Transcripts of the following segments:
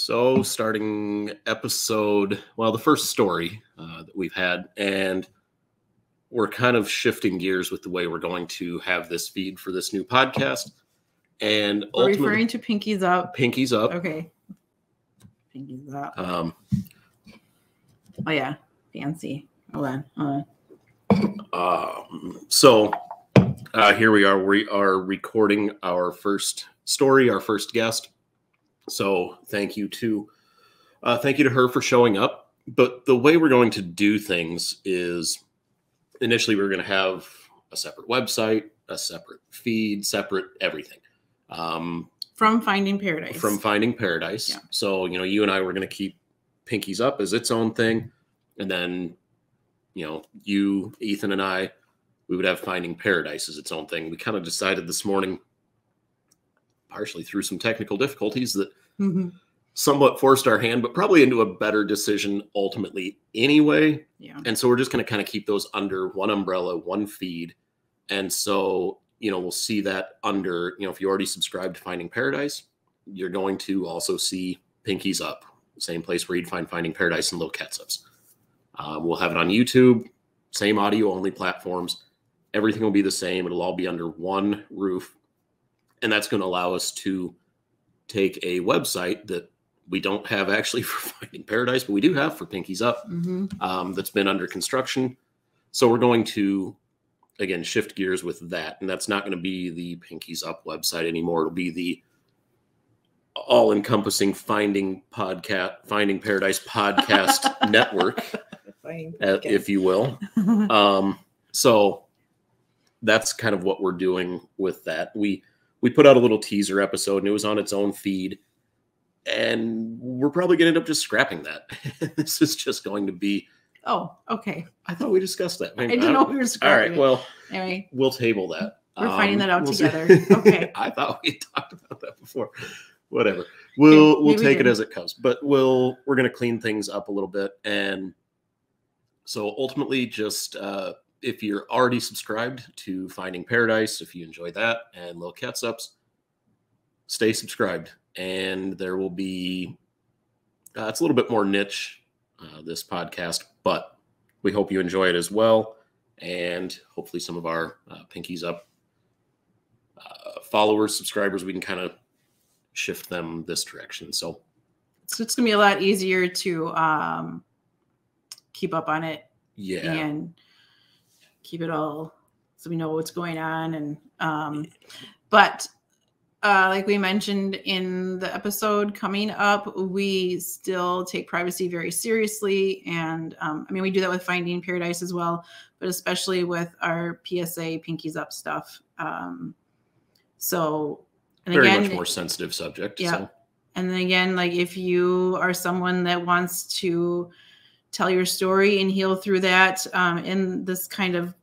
So starting episode, well, the first story that we've had, and we're kind of shifting gears with the way we're going to have this feed for this new podcast. And we're referring to Pinkies Up. Pinkies Up. Okay. Pinkies Up. Oh yeah, fancy. Hold on. So here we are. We are recording our first story, our first guest. So thank you to her for showing up. But the way we're going to do things is initially we're going to have a separate website, a separate feed, separate everything. From Finding Paradise. From Finding Paradise. Yeah. So, you and I were going to keep Pinkies Up as its own thing. And then, you, Ethan, and I, we would have Finding Paradise as its own thing. We kind of decided this morning, partially through some technical difficulties, that somewhat forced our hand, but probably into a better decision ultimately anyway. Yeah. And so we're just going to kind of keep those under one umbrella, one feed. And so, we'll see that under, if you already subscribed to Finding Paradise, you're going to also see Pinkies Up, same place where you'd find Finding Paradise and Little Catsups. We'll have it on YouTube, same audio only platforms. Everything will be the same. It'll all be under one roof. And that's going to allow us to take a website that we don't have actually for Finding Paradise, but we do have for Pinkies Up, that's been under construction. So we're going to, again, shift gears with that. And that's not going to be the Pinkies Up website anymore. It'll be the all-encompassing Finding Paradise podcast network, if you will. So that's kind of what we're doing with that. We put out a little teaser episode, and it was on its own feed. And we're probably going to end up just scrapping that. This is just going to be... Oh, okay. I thought we discussed that. I didn't know we were scrapping it. All right, well, anyway, we'll table that. We're finding that out together. Okay. I thought we talked about that before. Whatever. We'll take it as it comes. But we're going to clean things up a little bit. And so ultimately, just if you're already subscribed to Finding Paradise, if you enjoy that, and Little Catsups, stay subscribed. And there will be, it's a little bit more niche, this podcast, but we hope you enjoy it as well. And hopefully some of our Pinkies Up followers, subscribers, we can kind of shift them this direction. So it's going to be a lot easier to keep up on it. Yeah. And keep it all so we know what's going on. And but like we mentioned in the episode coming up, we still take privacy very seriously. And we do that with Finding Paradise as well, but especially with our PSA Pinkies Up stuff. So, and very again, much more sensitive subject. Yeah. So. And then again, like if you are someone that wants to tell your story and heal through that in this kind of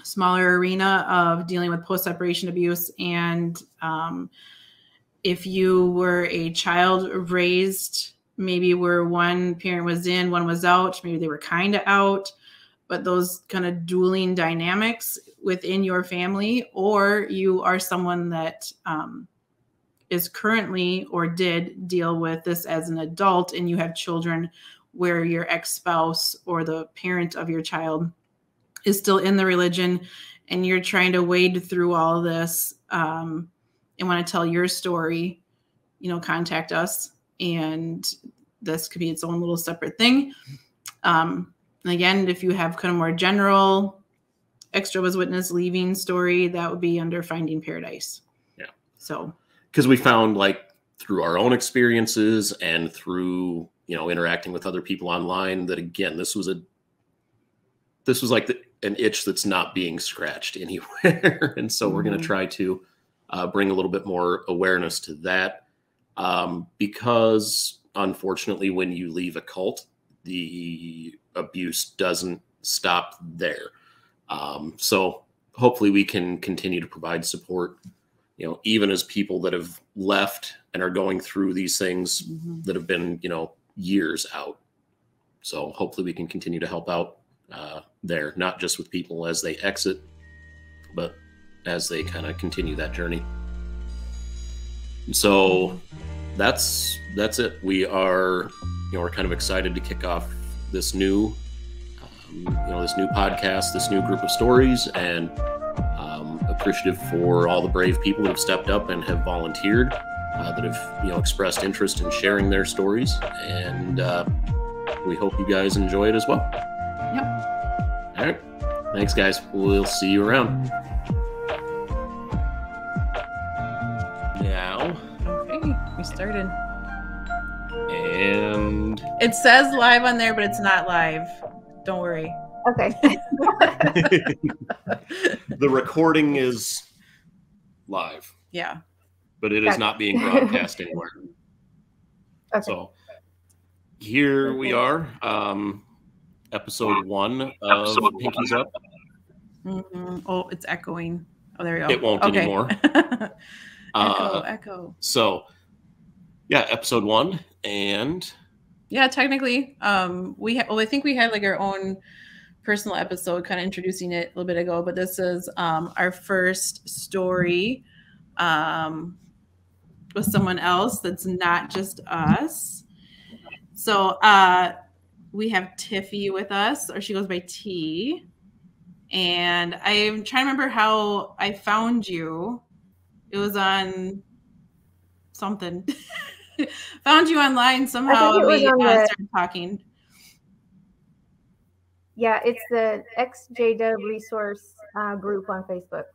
smaller arena of dealing with post-separation abuse. And if you were a child raised, maybe where one parent was in, one was out, maybe they were kind of out, but those kind of dueling dynamics within your family, or you are someone that is currently or did deal with this as an adult and you have children where your ex-spouse or the parent of your child is still in the religion and you're trying to wade through all this and want to tell your story, contact us. And this could be its own little separate thing. And again, if you have kind of more general Jehovah's Witness leaving story, that would be under Finding Paradise. Yeah. So, because we found through our own experiences and through, interacting with other people online that, again, this was like an itch that's not being scratched anywhere. And so we're going to try to bring a little bit more awareness to that because unfortunately, when you leave a cult, the abuse doesn't stop there. So hopefully we can continue to provide support, even as people that have left and are going through these things that have been, years out. So hopefully we can continue to help out there, not just with people as they exit, but as they kind of continue that journey. So that's it. We are, we're kind of excited to kick off this new, this new podcast, this new group of stories, and appreciative for all the brave people that have stepped up and have volunteered, that have, expressed interest in sharing their stories. And we hope you guys enjoy it as well. Yep. All right. Thanks, guys. We'll see you around. Now. Okay, we started. And it says live on there, but it's not live. Don't worry. Okay. The recording is live. Yeah. But it is not being broadcast anywhere. Okay. So here we are, episode 1 of Pinkies Up. Mm-hmm. Oh, it's echoing. Oh, there we go. It won't anymore. Echo. So, yeah, episode 1, and yeah, technically, I think we had like our own personal episode, kind of introducing it a little bit ago. But this is our first story with someone else that's not just us. So we have Tiffy with us, or she goes by T. And I'm trying to remember how I found you. It was on something. Found you online somehow. And we started talking. Yeah, it's the XJW resource group on Facebook.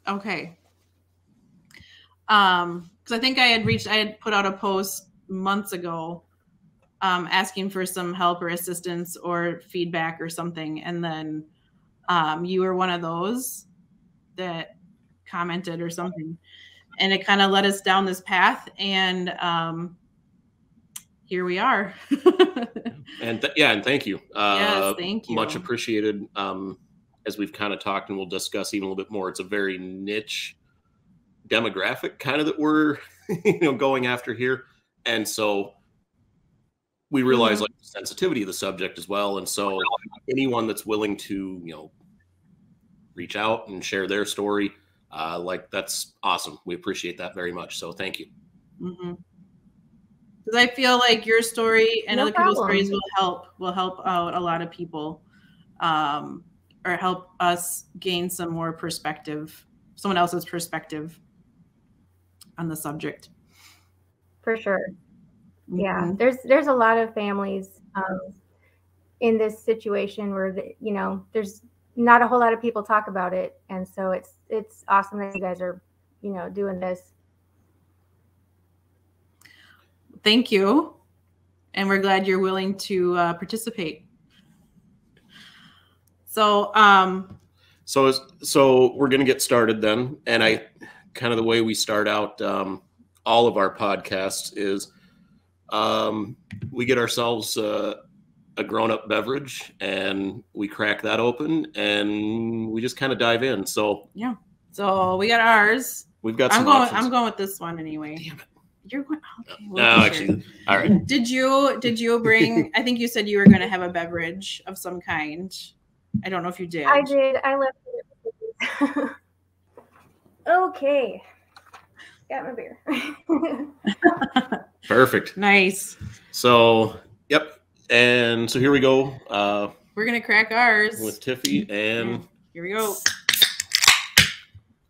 Okay. Because I think I had put out a post months ago asking for some help or assistance or feedback or something. And then you were one of those that commented or something. And it kind of led us down this path. And here we are. and thank you. Yes, thank you. Much appreciated. As we've kind of talked, and we'll discuss even a little bit more, it's a very niche demographic kind of that we're going after here. And so we realize like the sensitivity of the subject as well. And so anyone that's willing to, reach out and share their story, that's awesome. We appreciate that very much. So thank you. Mm-hmm. Because I feel like your story and other people's stories will help out a lot of people, or help us gain some more perspective, someone else's perspective on the subject. For sure. Mm-hmm. Yeah, there's a lot of families in this situation where there's not a whole lot of people talk about it, and so it's awesome that you guys are doing this. Thank you, and we're glad you're willing to participate. So so we're gonna get started then, and I kind of the way we start out all of our podcasts is we get ourselves a grown-up beverage and we crack that open and we just kind of dive in. So yeah, so we got ours. We've got some I'm going with this one anyway. Damn it. You're going. Okay. No, actually, all right. Did you bring? I think you said you were going to have a beverage of some kind. I don't know if you did. I did. I left it. Okay. Got my beer. Perfect. Nice. So, yep. And so here we go. We're going to crack ours. With Tiffy. And here we go.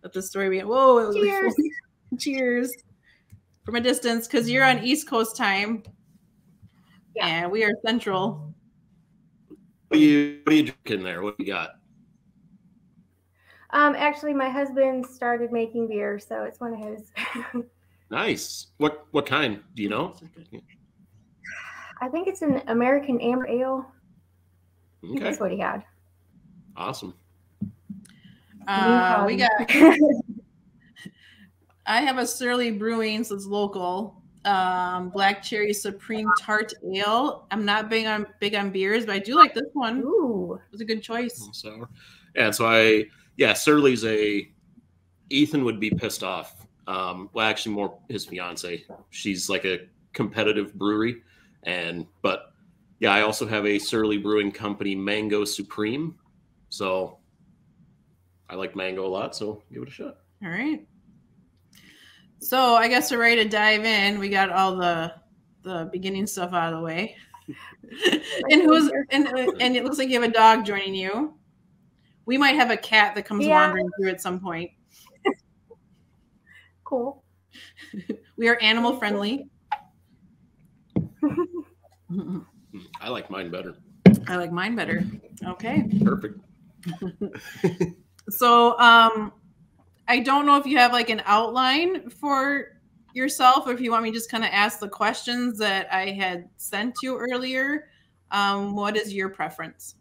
Let the story begin. Whoa. It was Cheers. Cheers. From a distance, because you're on East Coast time. Yeah. And we are Central. What are you drinking there? What do you got? Actually, my husband started making beer, so it's one of his. Nice. What kind? Do you know? I think it's an American Amber Ale. Okay. That's what he had. Awesome. We got. I have a Surly Brewing, so it's local. Black Cherry Supreme Tart Ale. I'm not big on beers, but I do like this one. Ooh, it was a good choice. Sour. And so Surly's Ethan would be pissed off. Well, actually, more his fiance. She's like a competitive brewery, but I also have a Surly Brewing Company Mango Supreme. So I like mango a lot, so give it a shot. All right. So I guess we're ready to dive in. We got all the beginning stuff out of the way. and it looks like you have a dog joining you. We might have a cat that comes wandering through at some point. Cool. We are animal friendly. I like mine better. I like mine better. Okay. Perfect. So I don't know if you have like an outline for yourself, or if you want me to just kind of ask the questions that I had sent you earlier. What is your preference?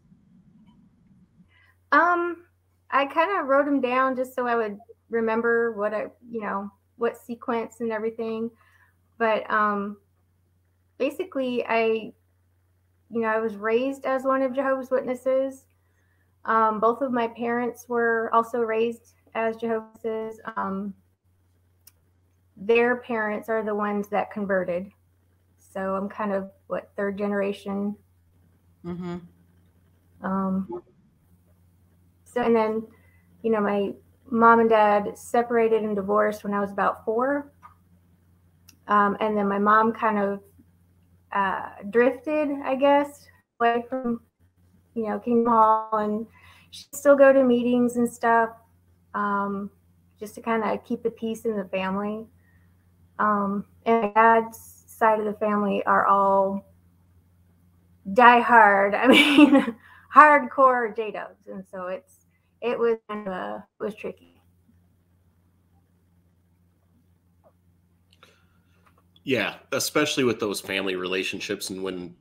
I kind of wrote them down just so I would remember what what sequence and everything. But basically, I was raised as one of Jehovah's Witnesses. Both of my parents were also raised as Jehovah's Witnesses. Their parents are the ones that converted. So I'm kind of third generation. Mm-hmm. So, and then, my mom and dad separated and divorced when I was about 4. And then my mom kind of drifted, I guess, away from, Kingdom Hall, and she'd still go to meetings and stuff, just to kind of keep the peace in the family. And my dad's side of the family are all diehard. I mean, hardcore J-Dubs, and so it was tricky. Yeah, especially with those family relationships, and when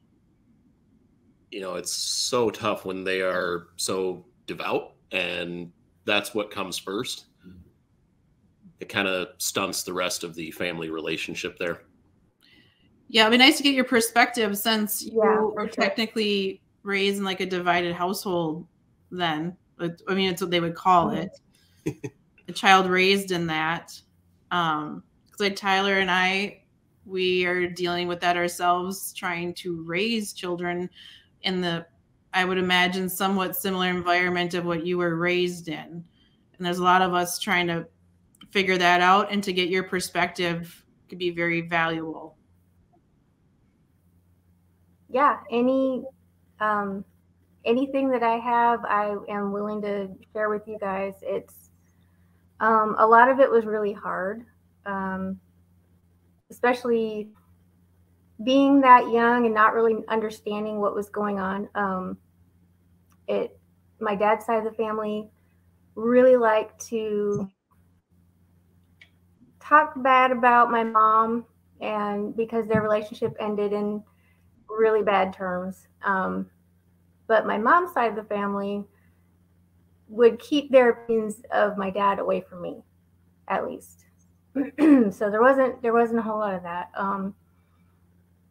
it's so tough when they are so devout, and that's what comes first. It kind of stunts the rest of the family relationship there. Yeah, it'd be nice to get your perspective, since you were technically raised in like a divided household then. I mean, it's what they would call it. A child raised in that. Because like Tyler and we are dealing with that ourselves, trying to raise children in I would imagine, somewhat similar environment of what you were raised in. And there's a lot of us trying to figure that out, and to get your perspective could be very valuable. Yeah, anything that I have, I am willing to share with you guys. It's a lot of it was really hard, especially being that young and not really understanding what was going on. My dad's side of the family really liked to talk bad about my mom, and because their relationship ended in really bad terms. But my mom's side of the family would keep their opinions of my dad away from me, at least. So there wasn't a whole lot of that.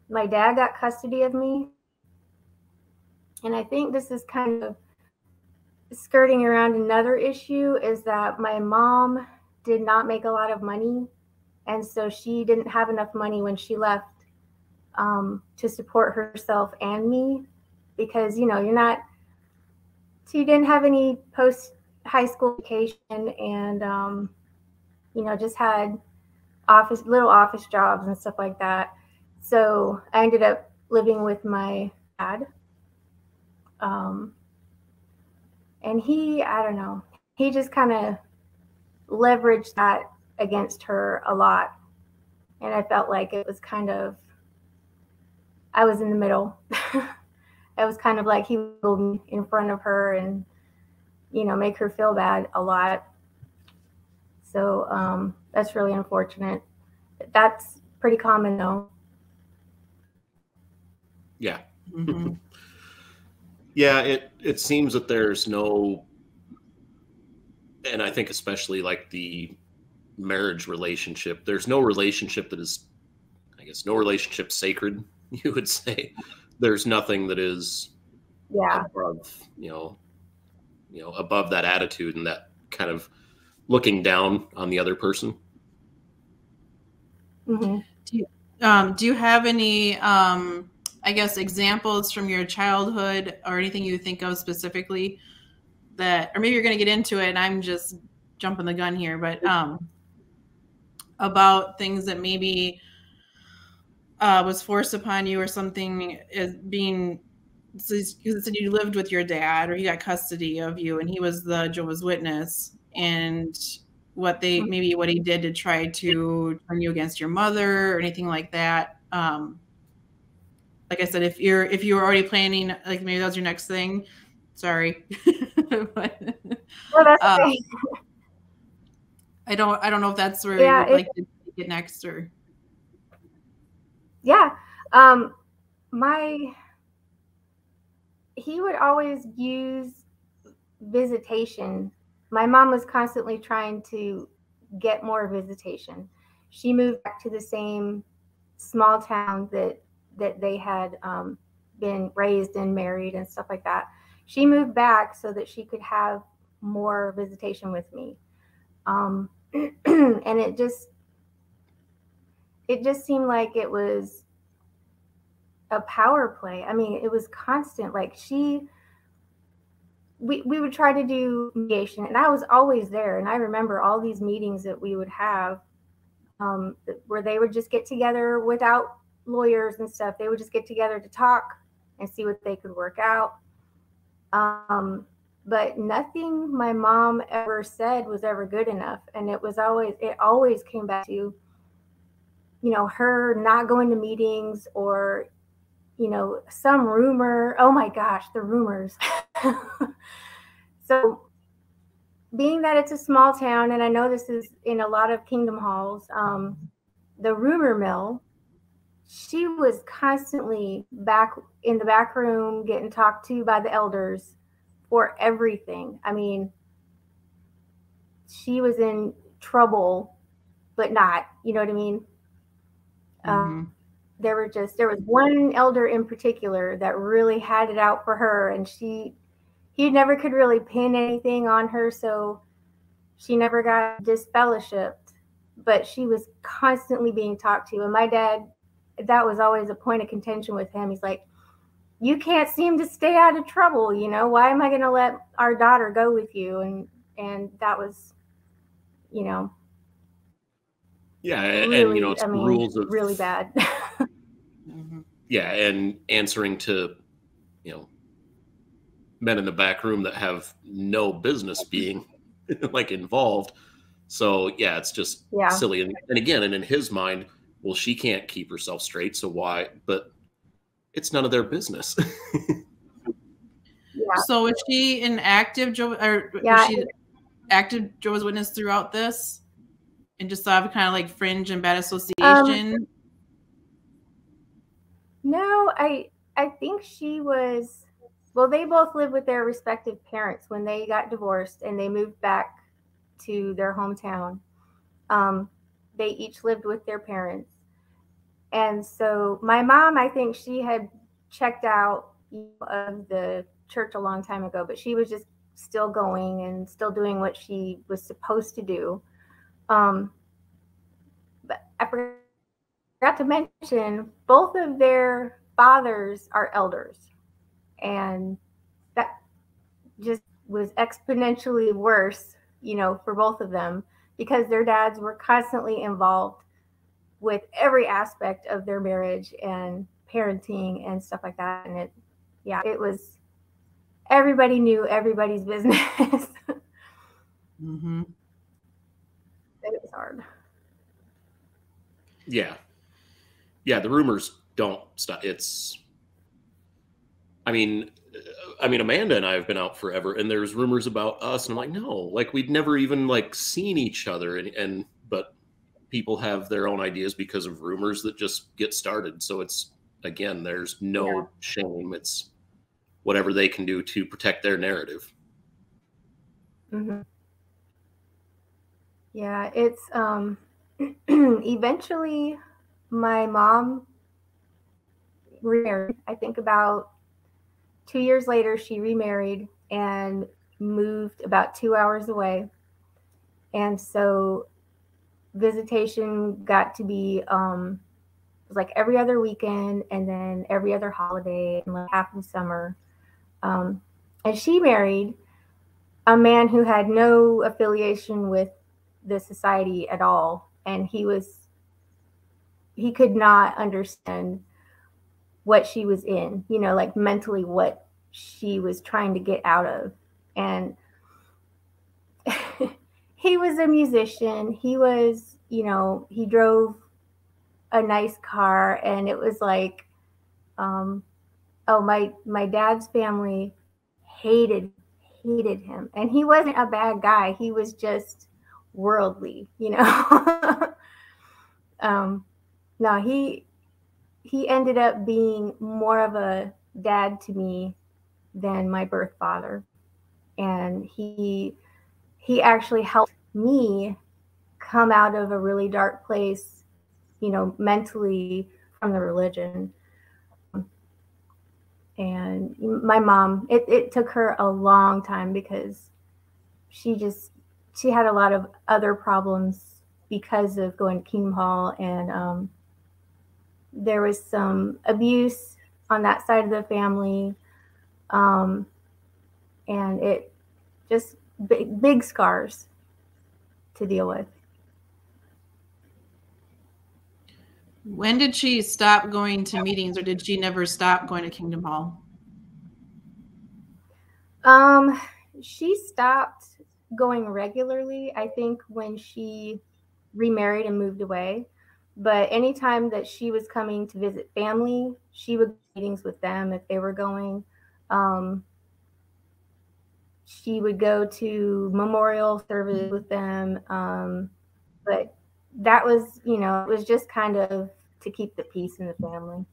My dad got custody of me, and I think this is kind of skirting around another issue, is that my mom did not make a lot of money, and so she didn't have enough money when she left to support herself and me, because she didn't have any post high school education, and just had little office jobs and stuff like that. So I ended up living with my dad, and he just kind of leveraged that against her a lot, and I felt like it was kind of, I was in the middle. It was kind of like he would go in front of her and, make her feel bad a lot. So that's really unfortunate. That's pretty common, though. Yeah. Mm-hmm. Yeah, it seems that there's no, and I think especially like the marriage relationship, there's no relationship that is, I guess, no relationship sacred, you would say. There's nothing that is above, above that attitude and that kind of looking down on the other person. Mm-hmm. Do you have any, I guess, examples from your childhood or anything you think of specifically that, or maybe you're going to get into it and I'm just jumping the gun here, but about things that maybe was forced upon you or something, as being, because it said you lived with your dad or he got custody of you and he was the Jehovah's Witness, and what he did to try to turn you against your mother or anything like that. Like I said, if you were already planning, like maybe that was your next thing. Sorry. But, well, that's okay. I don't know if that's where Yeah, you would like to take it next, or. Yeah. He would always use visitation. My mom was constantly trying to get more visitation. She moved back to the same small town that they had been raised and married and stuff like that. She moved back so that she could have more visitation with me. And it just seemed like it was a power play. I mean, it was constant. Like we would try to do mediation, and I was always there. And I remember all these meetings that we would have where they would just get together without lawyers and stuff. They would just get together to talk and see what they could work out. But nothing my mom ever said was ever good enough. And it always came back to, her not going to meetings, or, some rumor. Oh my gosh, the rumors. So being that it's a small town, and I know this is in a lot of kingdom halls, the rumor mill, she was constantly back in the back room getting talked to by the elders for everything. I mean, she was in trouble, but not, you know what I mean? Mm-hmm. There was one elder in particular that really had it out for her, and he never could really pin anything on her, so she never got disfellowshipped, but she was constantly being talked to. And my dad, that was always a point of contention with him. He's like, you can't seem to stay out of trouble, why am I going to let our daughter go with you? And that was, yeah, really, and it's the rules of really bad. Mm-hmm. Yeah, and answering to men in the back room that have no business being like involved. So yeah, it's just silly. And again, and in his mind, well, she can't keep herself straight, so why? But it's none of their business. So was she an active active Jehovah's Witness throughout this, and just have kind of like fringe and bad association? No, I think she was. Well, they both lived with their respective parents when they got divorced and they moved back to their hometown. They each lived with their parents. And so my mom, I think she had checked out of the church a long time ago, but she was just still going and still doing what she was supposed to do. But I forgot to mention, both of their fathers are elders. And that just was exponentially worse, for both of them, because their dads were constantly involved with every aspect of their marriage and parenting and stuff like that. And it was, everybody knew everybody's business. Mm-hmm. It was hard. Yeah, the rumors don't stop. I mean, Amanda and I have been out forever, and there's rumors about us, and I'm like, no, like we'd never even like seen each other, but people have their own ideas because of rumors that just get started. So it's, again, there's no shame. It's whatever they can do to protect their narrative. Mm-hmm. Yeah, it's eventually my mom remarried. I think about 2 years later, she remarried and moved about 2 hours away. And so visitation got to be, it was like every other weekend and then every other holiday and like half the summer. And she married a man who had no affiliation with the society at all. and he could not understand what she was in, you know, like mentally what she was trying to get out of. And he was a musician. He was, you know, he drove a nice car, and it was like, oh, my dad's family hated him, and he wasn't a bad guy. He was just worldly, you know. No, he ended up being more of a dad to me than my birth father, and he actually helped me come out of a really dark place, you know, mentally, from the religion. And my mom, it took her a long time because she had a lot of other problems because of going to Kingdom Hall, and there was some abuse on that side of the family, and it just big scars to deal with. When did she stop going to meetings, or did she never stop going to Kingdom Hall? She stopped going regularly, I think, when she remarried and moved away. But anytime that she was coming to visit family, she would go to meetings with them if they were going. She would go to memorial service with them. But that was, you know, it was just kind of to keep the peace in the family.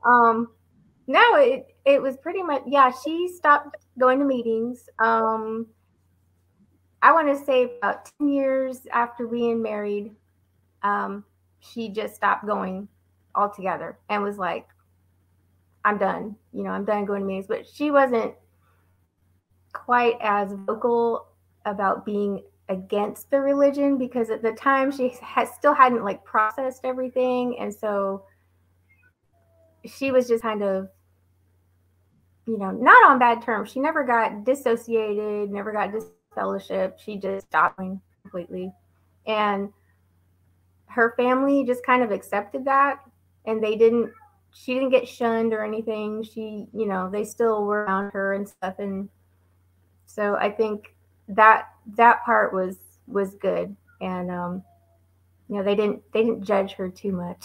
No, it was pretty much, yeah, she stopped going to meetings. I want to say about 10 years after being married, she just stopped going altogether and was like, I'm done. You know, I'm done going to meetings. But she wasn't quite as vocal about being against the religion, because at the time she still hadn't like processed everything. And so she was just kind of, you know, not on bad terms. She never got dissociated, never got disfellowship. She just stopped completely. And her family just kind of accepted that, and she didn't get shunned or anything. She, you know, they still were around her and stuff. And so I think that part was good. And, you know, they didn't judge her too much.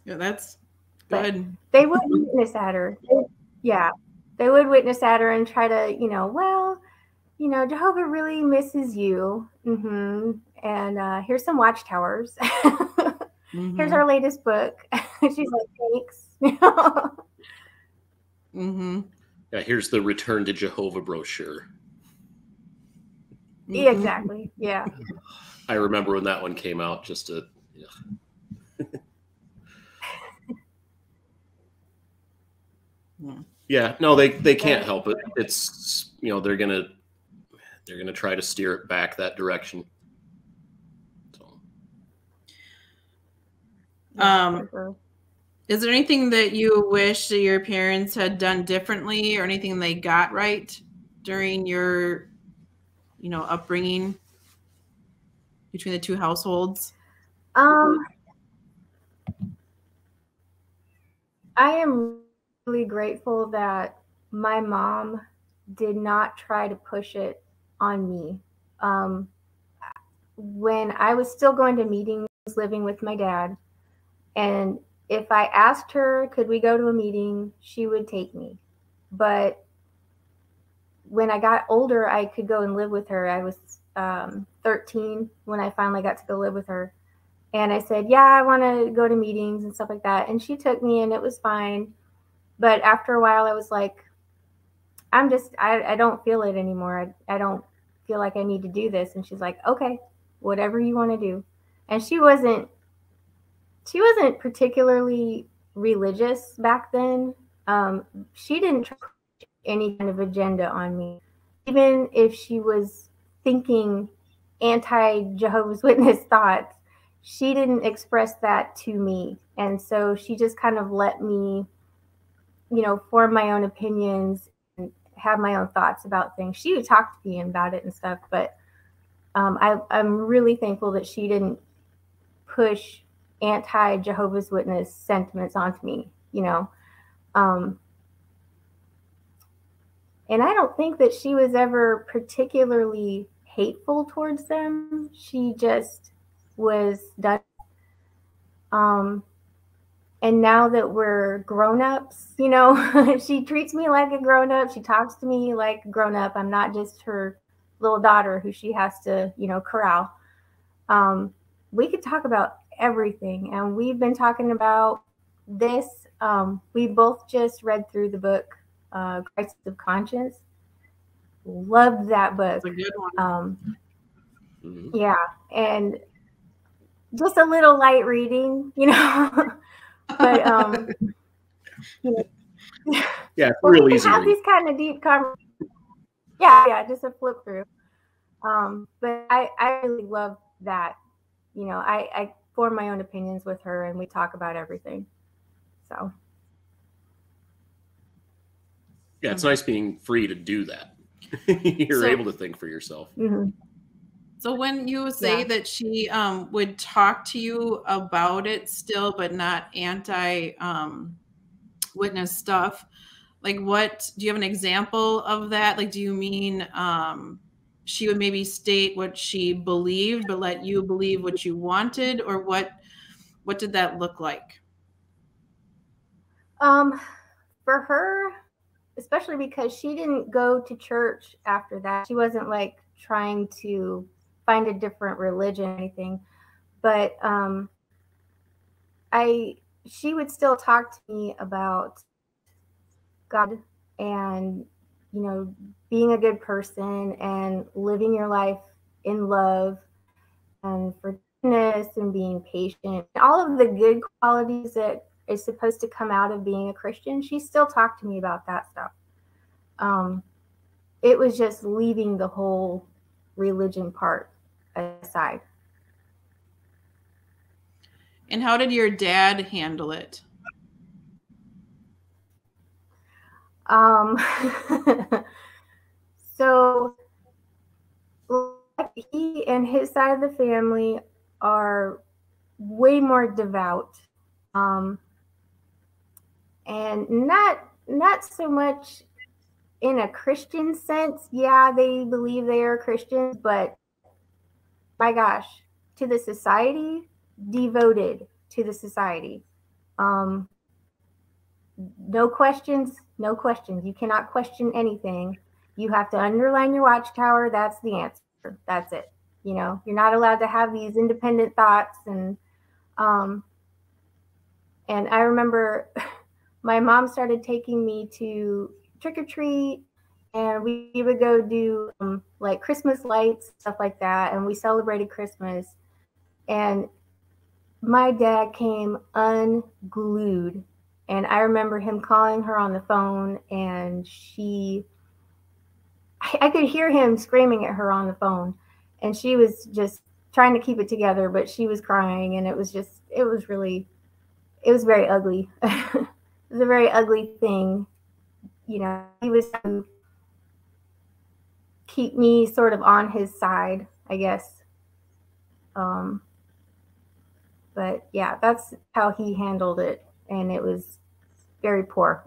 Yeah, that's good. They would witness at her. They would witness at her and try to, you know, well, you know, Jehovah really misses you. Mm-hmm. And here's some watchtowers. Mm-hmm. Here's our latest book. She's like, thanks. Mm-hmm. Yeah, here's the Return to Jehovah brochure. Mm-hmm. Exactly. Yeah. I remember when that one came out, just to, yeah, no, they can't help it. It's, you know, they're gonna try to steer it back that direction. So. Is there anything that you wish that your parents had done differently, or anything they got right during your, you know, upbringing between the two households? I am really grateful that my mom did not try to push it on me. When I was still going to meetings, living with my dad, and if I asked her, could we go to a meeting, she would take me. But when I got older, I could go and live with her. I was 13 when I finally got to go live with her. And I said, yeah, I want to go to meetings and stuff like that. And she took me, and it was fine. But after a while, I was like, I don't feel it anymore. I don't feel like I need to do this. And she's like, okay, whatever you want to do. And she wasn't particularly religious back then. She didn't try any kind of agenda on me. Even if she was thinking anti-Jehovah's Witness thoughts, she didn't express that to me. And so she just kind of let me, you know, form my own opinions have my own thoughts about things. She would talk to me about it and stuff, but I'm really thankful that she didn't push anti-Jehovah's Witness sentiments onto me, you know. And I don't think that she was ever particularly hateful towards them. She just was done. And now that we're grown-ups, you know, she treats me like a grown-up. She talks to me like a grown-up. I'm not just her little daughter who she has to, you know, corral. We could talk about everything. And we've been talking about this. We both just read through the book, Crisis of Conscience. Loved that book. That's a good one. Yeah. And just a little light reading, you know. But you know, yeah, it's real easy. Have these kind of deep conversations. Yeah, just a flip through. But I really love that. You know, I form my own opinions with her, and we talk about everything. So yeah, it's nice being free to do that. You're able to think for yourself. Mm-hmm. So when you say that she would talk to you about it still, but not anti-witness stuff, like what, do you have an example of that? Like, do you mean she would maybe state what she believed, but let you believe what you wanted? Or what did that look like? For her, especially because she didn't go to church after that. She wasn't like trying to find a different religion or anything, but she would still talk to me about God and, you know, being a good person and living your life in love and forgiveness and being patient, all of the good qualities that is supposed to come out of being a Christian. She still talked to me about that stuff. It was just leaving the whole religion part aside. And how did your dad handle it? So he and his side of the family are way more devout, and not so much in a Christian sense. Yeah, they believe they are Christians, but my gosh, to the society, devoted to the society. No questions. You cannot question anything. You have to underline your watchtower. That's the answer. That's it. You know, you're not allowed to have these independent thoughts. And I remember my mom started taking me to trick or treat, and we would go do like Christmas lights, stuff like that. And we celebrated Christmas. And my dad came unglued. And I remember him calling her on the phone, and I could hear him screaming at her on the phone, and she was just trying to keep it together, but she was crying, and it was very ugly. It was a very ugly thing. You know, he was to keep me sort of on his side, I guess. But yeah, that's how he handled it, and it was very poor.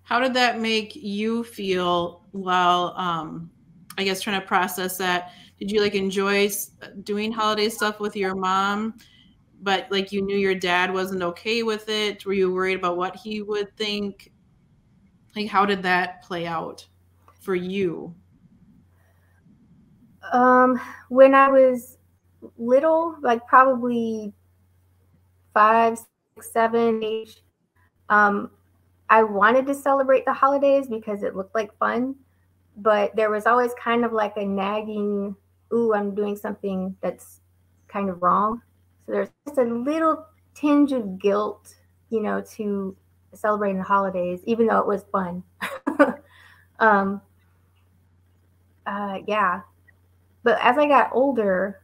How did that make you feel while, I guess, trying to process that? Did you like enjoy doing holiday stuff with your mom, but like you knew your dad wasn't okay with it? Were you worried about what he would think? Like, how did that play out for you? When I was little, like probably 5, 6, 7 age, I wanted to celebrate the holidays because it looked like fun, but there was always kind of like a nagging, ooh, I'm doing something that's kind of wrong. So there's just a little tinge of guilt, you know, to celebrating the holidays, even though it was fun. Yeah. But as I got older,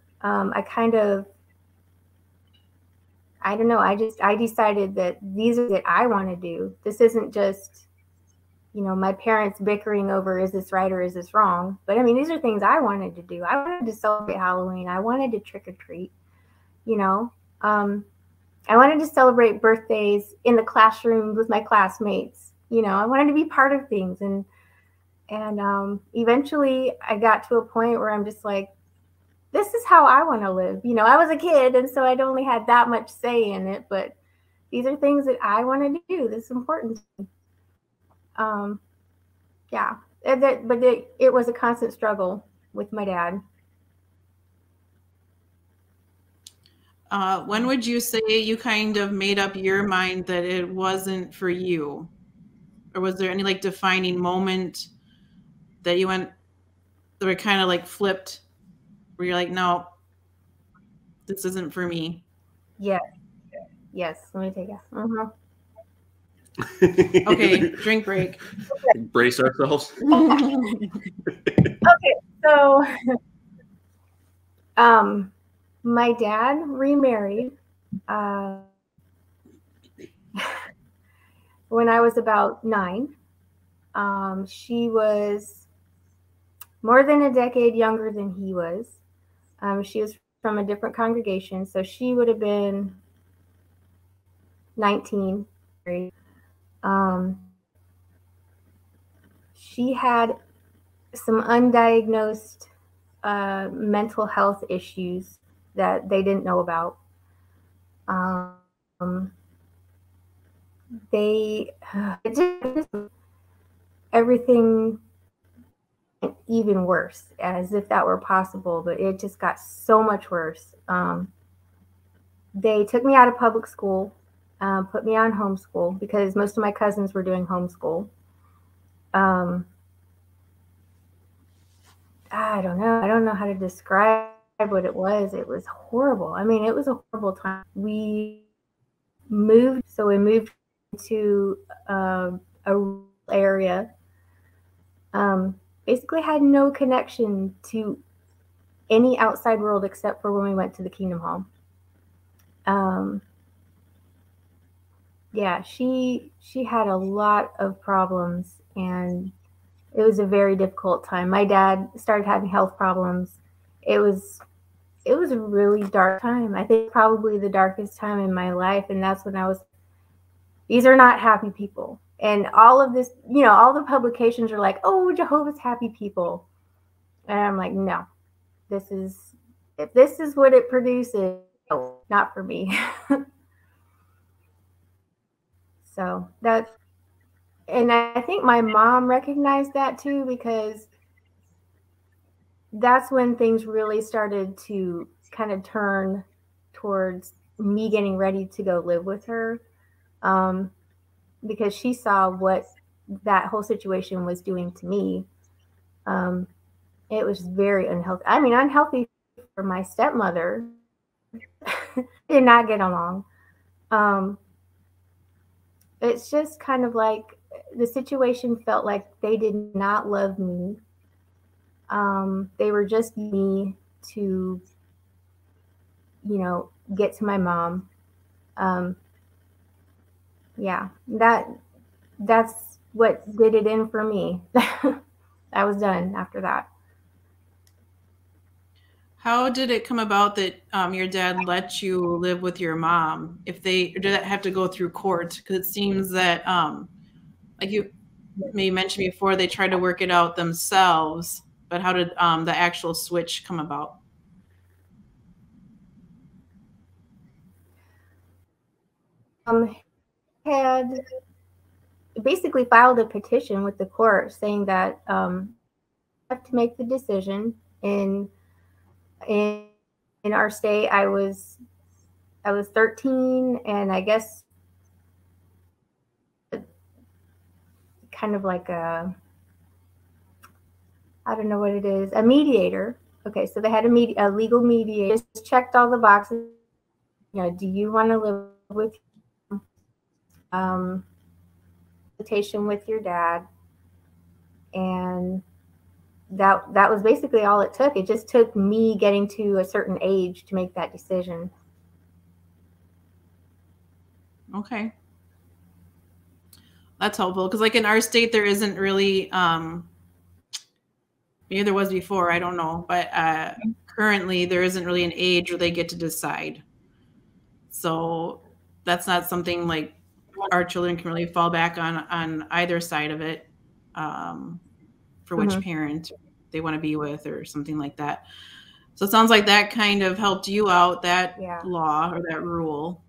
I don't know. I decided that these are that I want to do. This isn't just you know, my parents bickering over, is this right or is this wrong? But I mean, these are things I wanted to do. I wanted to celebrate Halloween. I wanted to trick or treat, you know. I wanted to celebrate birthdays in the classroom with my classmates. You know, I wanted to be part of things. And eventually I got to a point where I'm just like, this is how I want to live. You know, I was a kid, and so I'd only had that much say in it, but these are things that I wanted to do. This is important. Yeah, but it was a constant struggle with my dad. When would you say you kind of made up your mind that it wasn't for you? Or was there any like defining moment that you went, that were kind of like flipped, where you're like, no, this isn't for me? Yes. Let me take it. Okay, drink break. Brace ourselves. Okay, so my dad remarried when I was about 9. She was more than a decade younger than he was. She was from a different congregation, so she would have been 19. She had some undiagnosed mental health issues that they didn't know about. Everything even worse, as if that were possible, but it just got so much worse. They took me out of public school, put me on homeschool because most of my cousins were doing homeschool. I don't know how to describe what it was. It was horrible. I mean, it was a horrible time. We moved to a rural area. Basically had no connection to any outside world except for when we went to the Kingdom Hall. Yeah, she had a lot of problems, and it was a very difficult time. My dad started having health problems. It was a really dark time. I think probably the darkest time in my life, and that's when these are not happy people. And all of this, you know, all the publications are like, oh, Jehovah's happy people. And I'm like, no, if this is what it produces, no, not for me. So and I think my mom recognized that too, because that's when things really started to kind of turn towards me getting ready to go live with her. Because she saw what that whole situation was doing to me. It was very unhealthy. I mean, unhealthy for my stepmother. Did not get along. It's just kind of like the situation felt like they did not love me. They were just me to, you know, get to my mom. Yeah, that's what did it in for me. I was done after that. How did it come about that your dad let you live with your mom? Or did that have to go through court? Because it seems that, like you maybe mentioned before, they tried to work it out themselves. But how did the actual switch come about? Had basically filed a petition with the court saying that I have to make the decision in our state. I was 13, and I guess kind of like I don't know what it is, a mediator. Okay, so they had a legal mediator, just checked all the boxes. You know, do you want to live with with your dad? And that was basically all it took. It just took me getting to a certain age to make that decision. Okay. That's helpful because, like in our state, there isn't really. Maybe there was before. I don't know, but currently there isn't really an age where they get to decide. So that's not something like our children can really fall back on either side of it, for which parent they want to be with or something like that. So it sounds like that kind of helped you out, that law or that rule.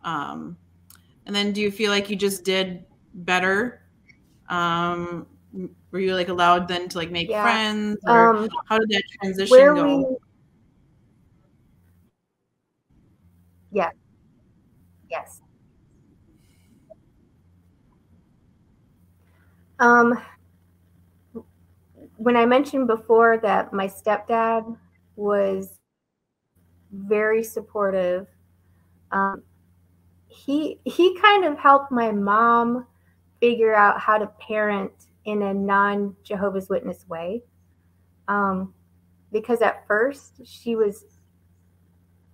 And then do you feel like you just did better? Were you like allowed then to like make friends, or how did that transition go? Yes. When I mentioned before that my stepdad was very supportive, he kind of helped my mom figure out how to parent in a non-Jehovah's Witness way. Because at first she was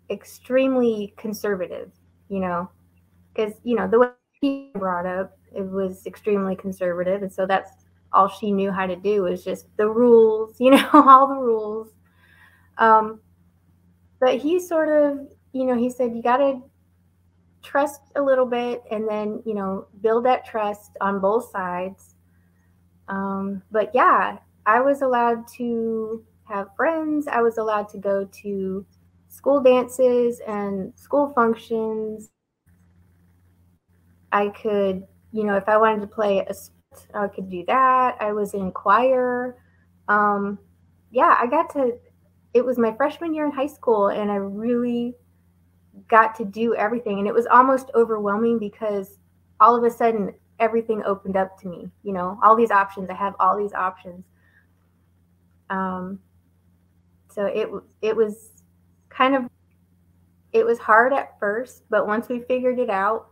extremely conservative, because, the way she brought up, it was extremely conservative. And so that's all she knew how to do was just the rules, all the rules. But he sort of, he said, you got to trust a little bit and then, build that trust on both sides. But yeah, I was allowed to have friends. I was allowed to go to school dances and school functions. I could, if I wanted to play a sport, I could do that. I was in choir. It was my freshman year in high school, and I really got to do everything. And it was almost overwhelming because all of a sudden everything opened up to me, all these options. I have all these options. So it was it was hard at first, but once we figured it out,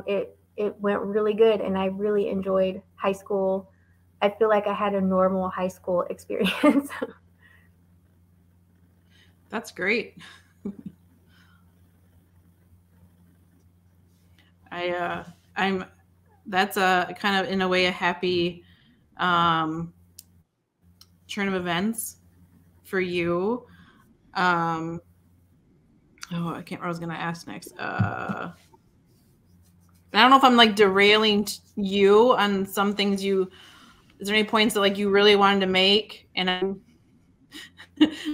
it went really good, and I really enjoyed high school. I feel like I had a normal high school experience. That's great. That's a kind of in a way a happy turn of events for you. I can't remember what I was going to ask next. I don't know if I'm like derailing you on some things. Is there any points that like you really wanted to make, and I'm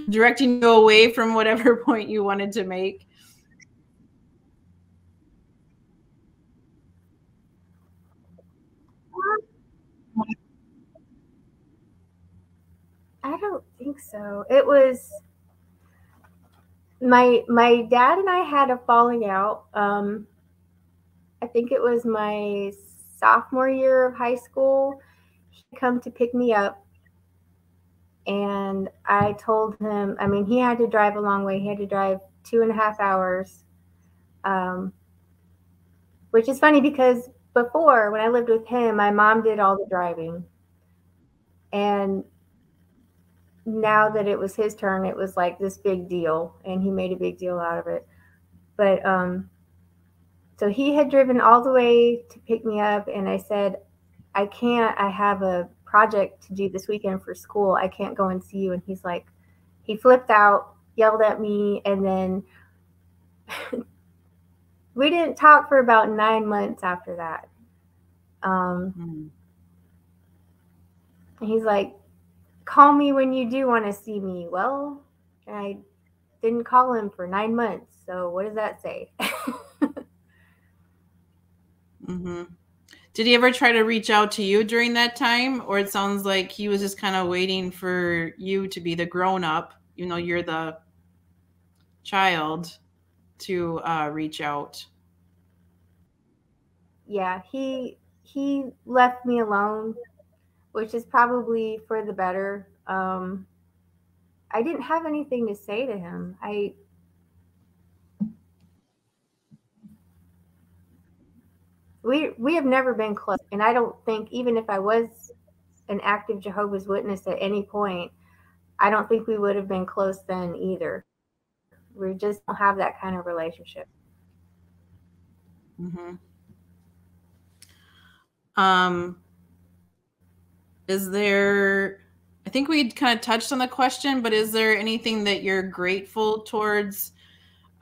directing you away from whatever point you wanted to make? I don't think so. It was my dad and I had a falling out. I think it was my sophomore year of high school. He come to pick me up, and I told him, I mean, he had to drive a long way. He had to drive 2.5 hours, which is funny because before, when I lived with him, my mom did all the driving. And now that it was his turn, it was like this big deal, and he made a big deal out of it. But so he had driven all the way to pick me up, and I said, I can't, I have a project to do this weekend for school. I can't go and see you. And he's like, he flipped out, yelled at me, and then we didn't talk for about 9 months after that. He's like, call me when you do want to see me. Well, I didn't call him for 9 months. So what does that say? Did he ever try to reach out to you during that time? Or it sounds like he was just kind of waiting for you to be the grown up, you're the child, to reach out. Yeah, he left me alone, which is probably for the better. I didn't have anything to say to him. We have never been close, and I don't think, even if I was an active Jehovah's Witness at any point, I don't think we would have been close then either. We just don't have that kind of relationship. Is there, I think we kind of touched on the question, but is there anything that you're grateful towards,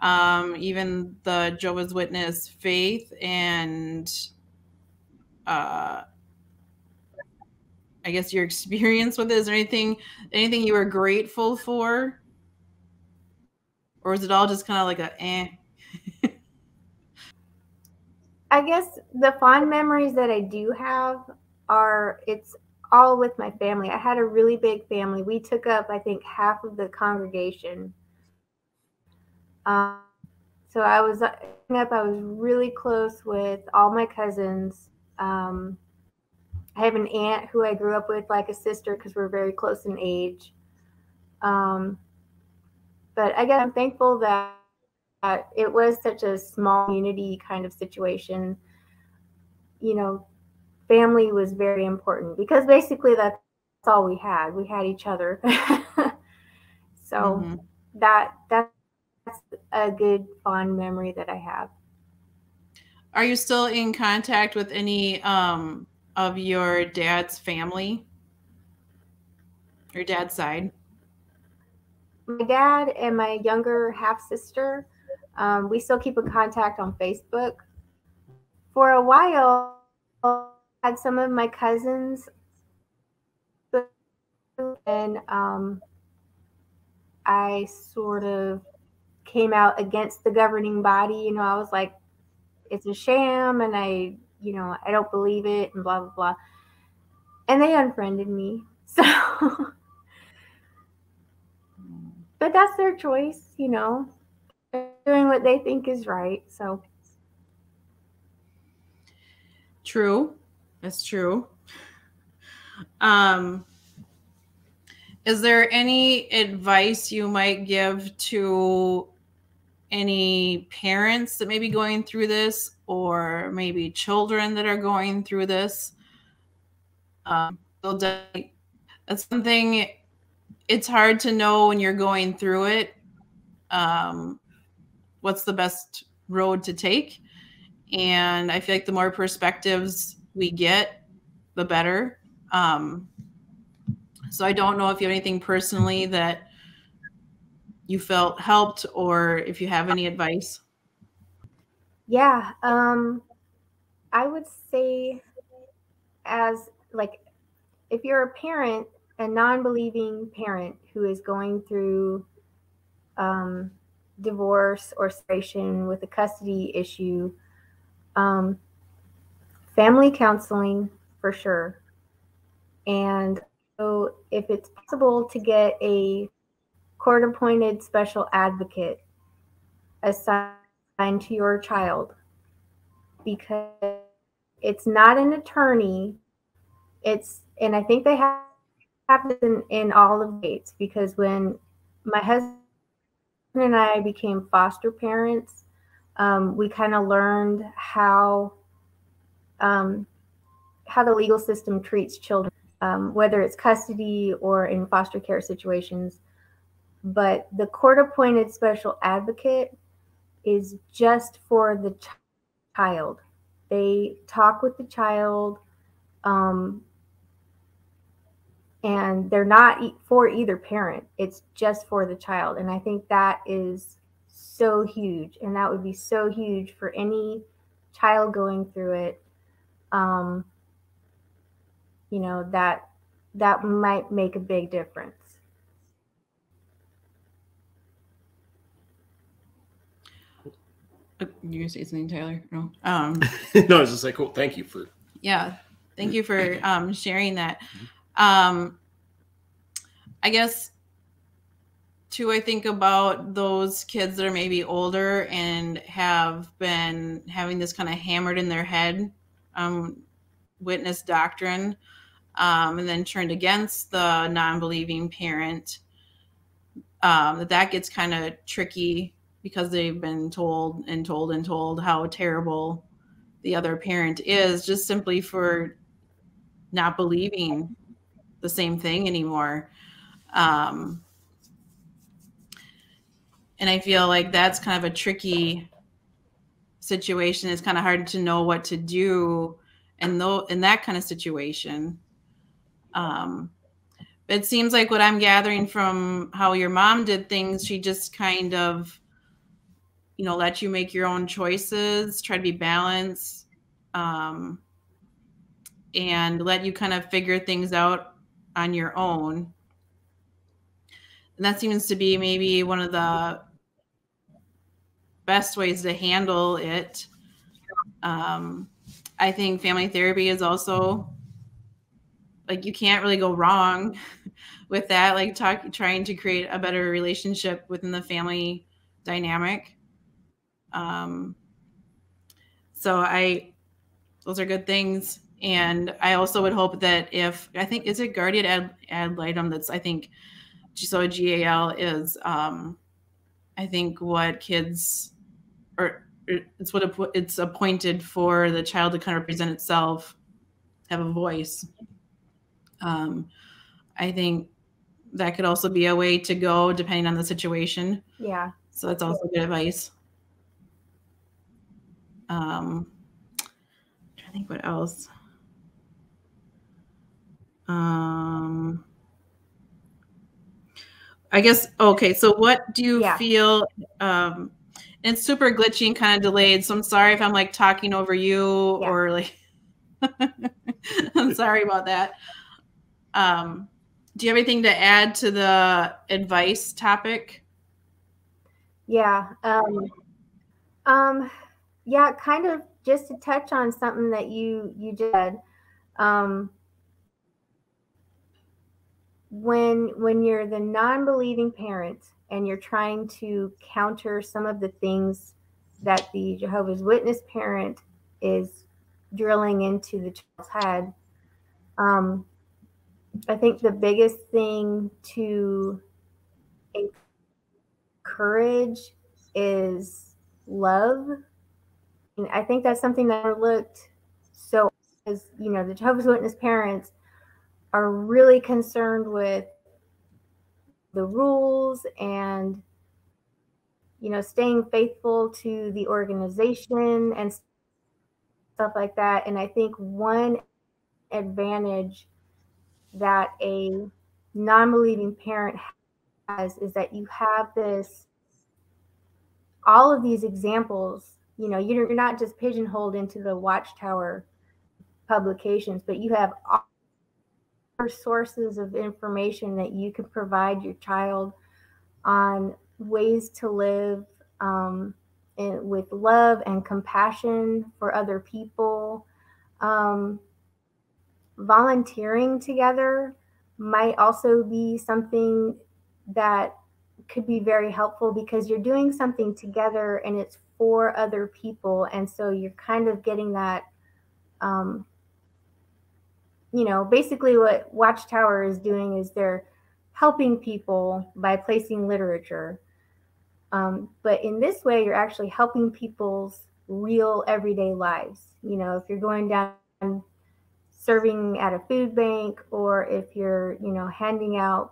even the Jehovah's Witness faith and I guess your experience with it? Is there anything you were grateful for? Or is it all just kind of like a eh? I guess the fond memories that I do have are, it's all with my family. I had a really big family. We took up, I think, half of the congregation. So I was really close with all my cousins. I have an aunt who I grew up with like a sister because we're very close in age. But I guess I'm thankful that it was such a small community kind of situation. You know, family was very important because basically that's all we had. We had each other. So that's a good fond memory that I have. Are you still in contact with any of your dad's family? Your dad's side? My dad and my younger half sister, we still keep in contact on Facebook. For a while, I had some of my cousins, and I sort of came out against the governing body. You know, I was like, it's a sham, and I don't believe it, and blah, blah, blah. And they unfriended me. So, but that's their choice, you know. They're doing what they think is right. So, true. That's true. Is there any advice you might give to any parents that may be going through this, or maybe children that are going through this? That's something, it's hard to know when you're going through it, what's the best road to take. And I feel like the more perspectives we get, the better. So I don't know if you have anything personally that you felt helped, or if you have any advice. Yeah, I would say, as like, if you're a parent, a non-believing parent who is going through divorce or separation with a custody issue, family counseling for sure. And so if it's possible to get a court-appointed special advocate assigned to your child, because it's not an attorney, and I think they have this in all of the states, because when my husband and I became foster parents, we kind of learned how the legal system treats children, whether it's custody or in foster care situations. But the court-appointed special advocate is just for the child. They talk with the child, and they're not for either parent. It's just for the child. And I think that is so huge. And that would be so huge for any child going through it. You know, that might make a big difference. You gonna say something, Tyler? No. No, I was just like, cool. Thank you for. Yeah, thank you for sharing that. I guess too, I think about those kids that are maybe older and have been having this kind of hammered in their head, witness doctrine, and then turned against the non-believing parent. That gets kind of tricky, because they've been told and told and told how terrible the other parent is, just simply for not believing the same thing anymore. And I feel like that's kind of a tricky situation. It's kind of hard to know what to do and though in that kind of situation. It seems like what I'm gathering from how your mom did things, she just kind of, let you make your own choices, try to be balanced, and let you kind of figure things out on your own. And that seems to be maybe one of the best ways to handle it. I think family therapy is also, like, you can't really go wrong with that, like trying to create a better relationship within the family dynamic. So those are good things. And I also would hope that is it guardian ad litem, that's, I think, so GAL is, I think what kids, or it's what it's appointed for the child to kind of represent itself, have a voice. I think that could also be a way to go depending on the situation. Yeah. So that's also good advice. I'm trying to think what else. I guess, okay, so what do you feel, it's super glitchy and kind of delayed, so I'm sorry if I'm like talking over you or like, I'm sorry about that. Do you have anything to add to the advice topic? Yeah. Yeah, kind of just to touch on something that you just said. When you're the non-believing parent and you're trying to counter some of the things that the Jehovah's Witness parent is drilling into the child's head, I think the biggest thing to encourage is love. And I think that's something that overlooked. So, as the Jehovah's Witness parents are really concerned with the rules and staying faithful to the organization and stuff like that. And I think one advantage that a non-believing parent has is that you have all of these examples. You're not just pigeonholed into the Watchtower publications, but you have other sources of information that you can provide your child on ways to live with love and compassion for other people. Volunteering together might also be something that could be very helpful, because you're doing something together and it's for other people. And so you're kind of getting that, basically what Watchtower is doing is they're helping people by placing literature. But in this way, you're actually helping people's real everyday lives. If you're going down serving at a food bank, or if you're, handing out,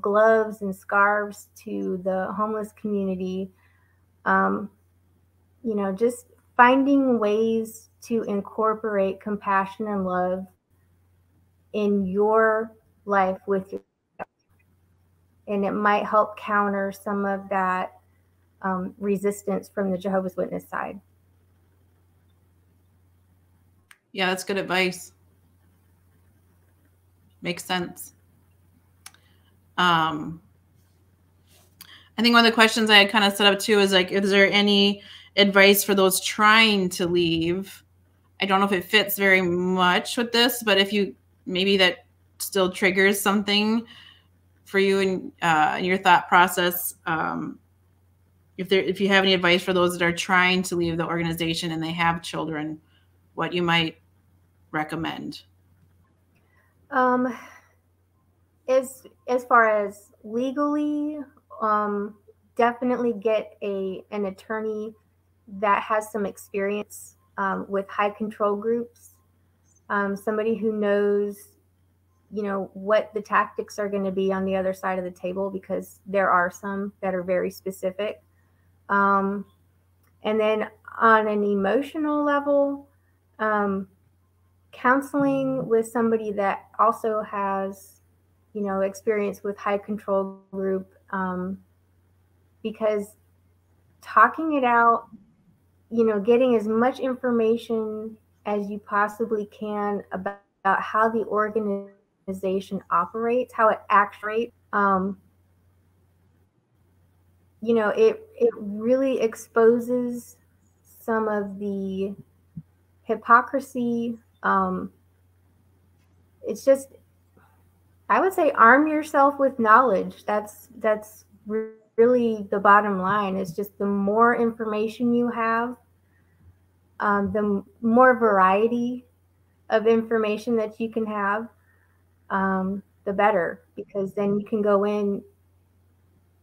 gloves and scarves to the homeless community, just finding ways to incorporate compassion and love in your life with your child. And it might help counter some of that resistance from the Jehovah's Witness side. Yeah, that's good advice. Makes sense. I think one of the questions I had kind of set up too is like, is there any advice for those trying to leave? I don't know if it fits very much with this, but if you, maybe that still triggers something for you in your thought process. If you have any advice for those that are trying to leave the organization and they have children, what you might recommend? As far as legally, definitely get an attorney that has some experience with high control groups, somebody who knows, what the tactics are going to be on the other side of the table, because there are some that are very specific. And then on an emotional level, counseling with somebody that also has, experience with high control group, because talking it out, getting as much information as you possibly can about how the organization operates, how it actuates, it really exposes some of the hypocrisy. It's just, I would say, arm yourself with knowledge. That's really the bottom line. Is just the more information you have, the more variety of information that you can have, the better, because then you can go in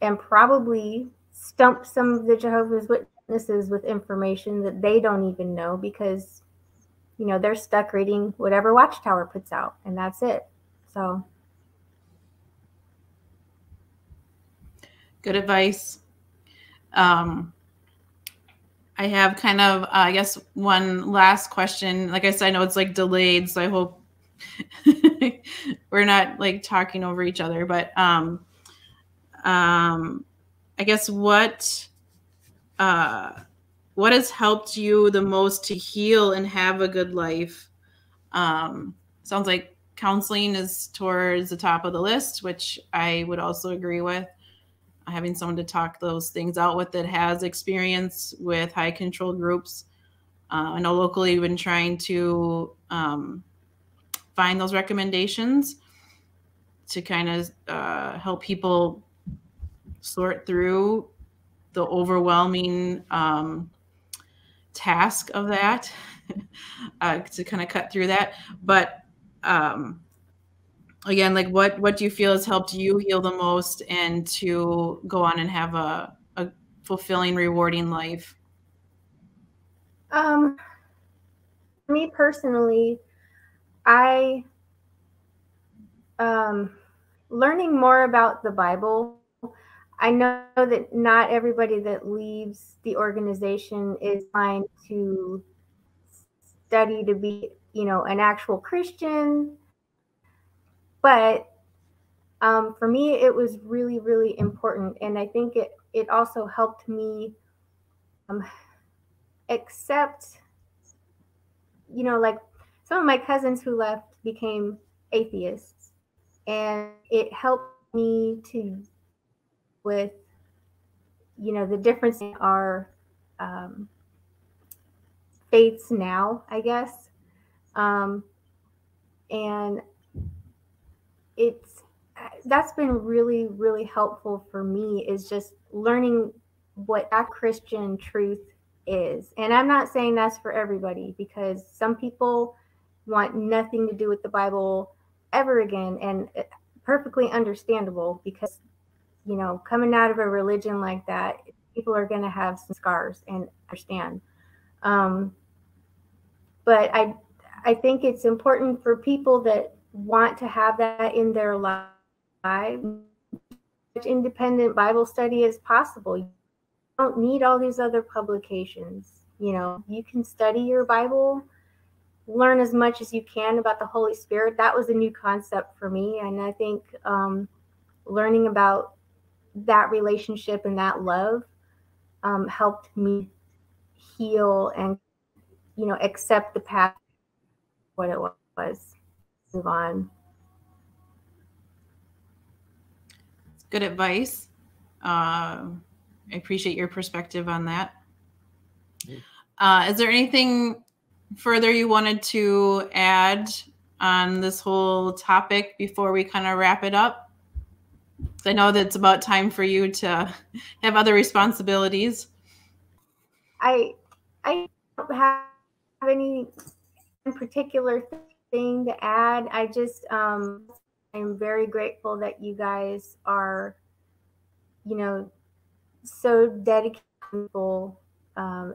and probably stump some of the Jehovah's Witnesses with information that they don't even know, because they're stuck reading whatever Watchtower puts out, and that's it. So good advice. I have kind of, I guess, one last question. Like I said, I know it's like delayed, so I hope we're not like talking over each other. But I guess what has helped you the most to heal and have a good life? Sounds like counseling is towards the top of the list, which I would also agree with. Having someone to talk those things out with that has experience with high control groups. I know locally we've been trying to find those recommendations to kind of help people sort through the overwhelming task of that, to kind of cut through that. But again, like what do you feel has helped you heal the most and to go on and have a fulfilling, rewarding life? Me personally, I learning more about the Bible. I know that not everybody that leaves the organization is trying to study to be, an actual Christian. But for me, it was really, really important. And I think it also helped me accept, like some of my cousins who left became atheists. And it helped me to with, the difference in our faiths now, I guess. And that's been really, really helpful for me, is just learning what that Christian truth is. And I'm not saying that's for everybody, because some people want nothing to do with the Bible ever again, and perfectly understandable, because coming out of a religion like that, people are going to have some scars, and understand. But I think it's important for people that want to have that in their life, independent Bible study as possible. You don't need all these other publications. You can study your Bible, learn as much as you can about the Holy Spirit. That was a new concept for me, and I think learning about that relationship and that love helped me heal and accept the past, what it was, move on. Good advice. I appreciate your perspective on that. Is there anything further you wanted to add on this whole topic before we kind of wrap it up? I know that it's about time for you to have other responsibilities. I don't have any particular thing to add. I just I'm very grateful that you guys are, so dedicated people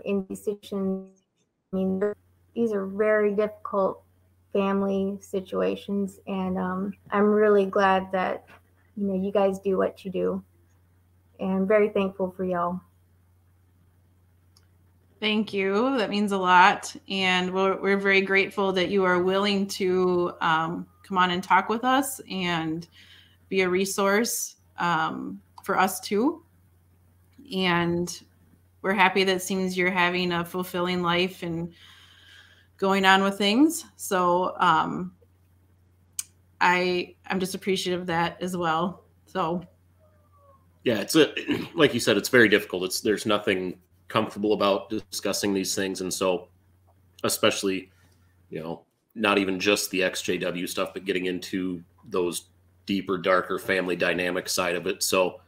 in these situations. I mean, these are very difficult family situations, and I'm really glad that you guys do what you do, and I'm very thankful for y'all. Thank you. That means a lot. And we're very grateful that you are willing to come on and talk with us and be a resource for us too. And we're happy that it seems you're having a fulfilling life and going on with things. So I'm just appreciative of that as well. So yeah, like you said, it's very difficult. There's nothing comfortable about discussing these things. And so, especially, not even just the XJW stuff, but getting into those deeper, darker family dynamic side of it. So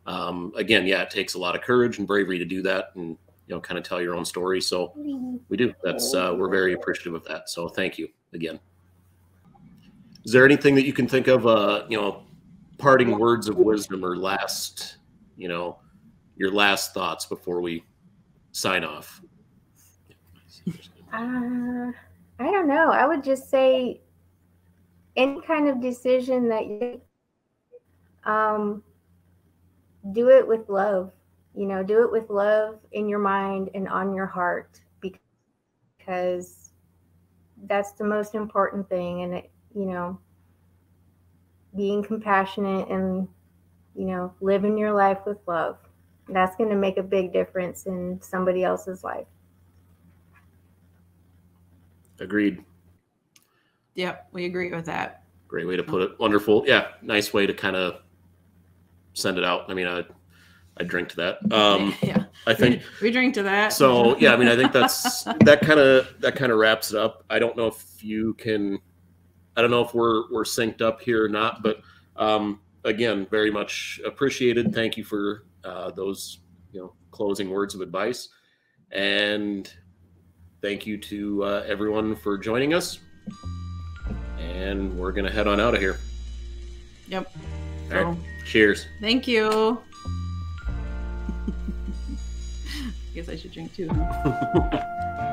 again, yeah, it takes a lot of courage and bravery to do that and, kind of tell your own story. So we do. We're very appreciative of that. So thank you again. Is there anything that you can think of, parting words of wisdom or your last thoughts before we sign off? I don't know. I would just say any kind of decision that you do it with love. Do it with love in your mind and on your heart, because that's the most important thing. And being compassionate and living your life with love, that's going to make a big difference in somebody else's life. Agreed. Yep, we agree with that. Great way to put it. Wonderful. Yeah, nice way to kind of send it out. I mean, I drink to that. Yeah, I think we drink to that. So yeah, I mean, I think that kind of wraps it up. I don't know if we're synced up here or not, but again, very much appreciated. Thank you for those closing words of advice, and thank you to everyone for joining us. And we're gonna head on out of here. Yep. All right. Cheers. Thank you. I guess I should drink too. Huh?